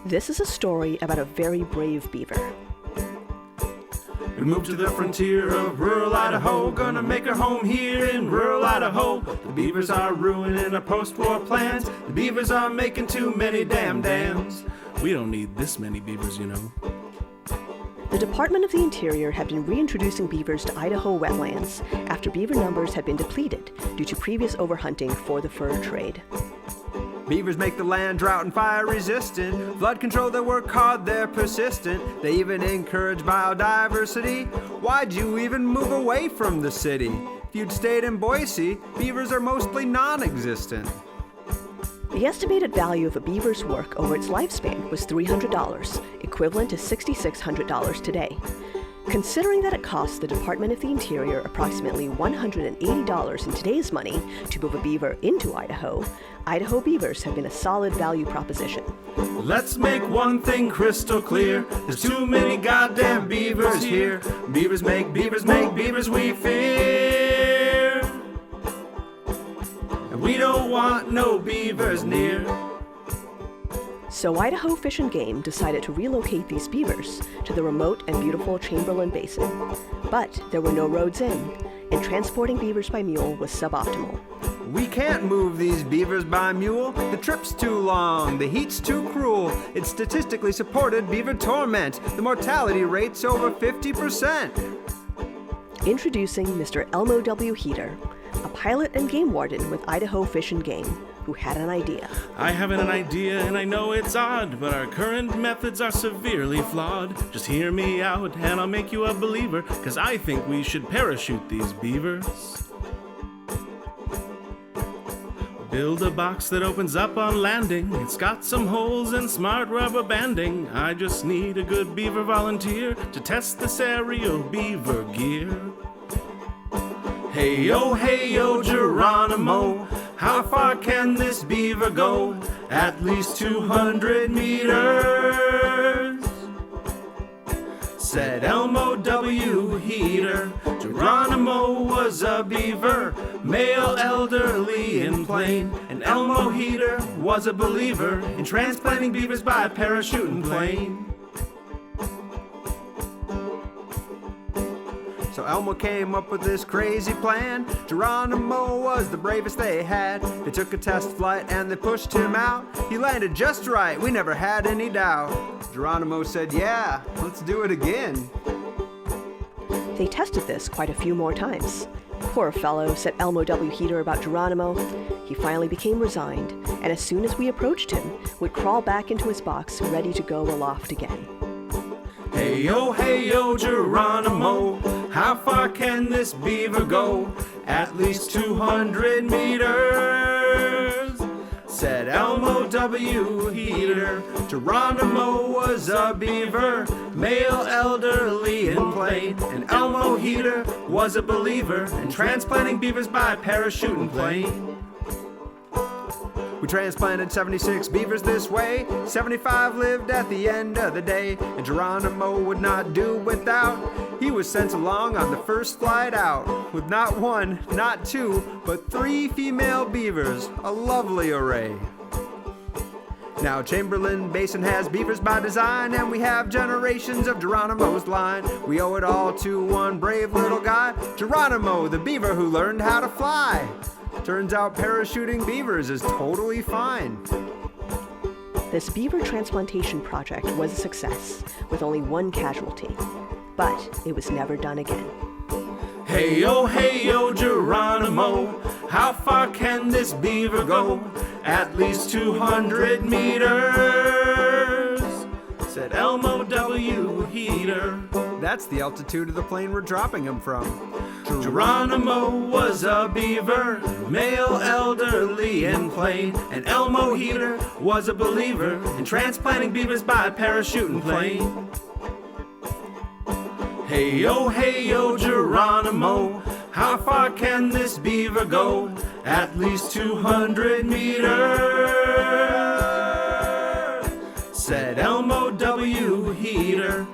This is a story about a very brave beaver. We moved to the frontier of rural Idaho, gonna make our home here in rural Idaho. The beavers are ruining our post-war plans. The beavers are making too many damn dams. We don't need this many beavers, you know. The Department of the Interior had been reintroducing beavers to Idaho wetlands after beaver numbers had been depleted due to previous overhunting for the fur trade. Beavers make the land drought and fire resistant. Flood control, they work hard, they're persistent. They even encourage biodiversity. Why'd you even move away from the city? If you'd stayed in Boise, beavers are mostly non-existent. The estimated value of a beaver's work over its lifespan was $300, equivalent to $6,600 today. Considering that it costs the Department of the Interior approximately $180 in today's money to move a beaver into Idaho, Idaho beavers have been a solid value proposition. Let's make one thing crystal clear. There's too many goddamn beavers here. Beavers make beavers we fear. And we don't want no beavers near. So Idaho Fish and Game decided to relocate these beavers to the remote and beautiful Chamberlain Basin. But there were no roads in, and transporting beavers by mule was suboptimal. We can't move these beavers by mule. The trip's too long, the heat's too cruel. It's statistically supported beaver torment. The mortality rate's over 50%. Introducing Mr. Elmo W. Heater, a pilot and game warden with Idaho Fish and Game, who had an idea. I have an idea and I know it's odd, but our current methods are severely flawed. Just hear me out and I'll make you a believer, 'cause I think we should parachute these beavers. Build a box that opens up on landing. It's got some holes and smart rubber banding. I just need a good beaver volunteer to test this aerial beaver gear. Hey yo, Geronimo, how far can this beaver go? At least 200 meters, said Elmo W. Heater. Geronimo was a beaver, male, elderly, and plain. And Elmo Heater was a believer in transplanting beavers by parachuting plane. So Elmo came up with this crazy plan. Geronimo was the bravest they had. They took a test flight and they pushed him out. He landed just right, we never had any doubt. Geronimo said, yeah, let's do it again. They tested this quite a few more times. Poor fellow, said Elmo W. Heater about Geronimo. He finally became resigned, and as soon as we approached him, would crawl back into his box, ready to go aloft again. Hey yo, Geronimo, how far can this beaver go? At least 200 meters, said Elmo W. Heater. Geronimo was a beaver, male, elderly, and plain. And Elmo Heater was a believer in transplanting beavers by parachuting plane. We transplanted 76 beavers this way. 75 lived at the end of the day. And Geronimo would not do without. He was sent along on the first flight out, with not one, not two, but 3 female beavers, a lovely array. Now Chamberlain Basin has beavers by design, and we have generations of Geronimo's line. We owe it all to one brave little guy, Geronimo, the beaver who learned how to fly. Turns out parachuting beavers is totally fine. This beaver transplantation project was a success, with only one casualty. But it was never done again. Hey yo, Geronimo, how far can this beaver go? At least 200 meters, said Elmo W. Heater. That's the altitude of the plane we're dropping him from. Geronimo was a beaver, male, elderly, and plain. And Elmo Heater was a believer in transplanting beavers by parachuting plane. Hey yo, Geronimo, how far can this beaver go? At least 200 meters, said Elmo W. Heater.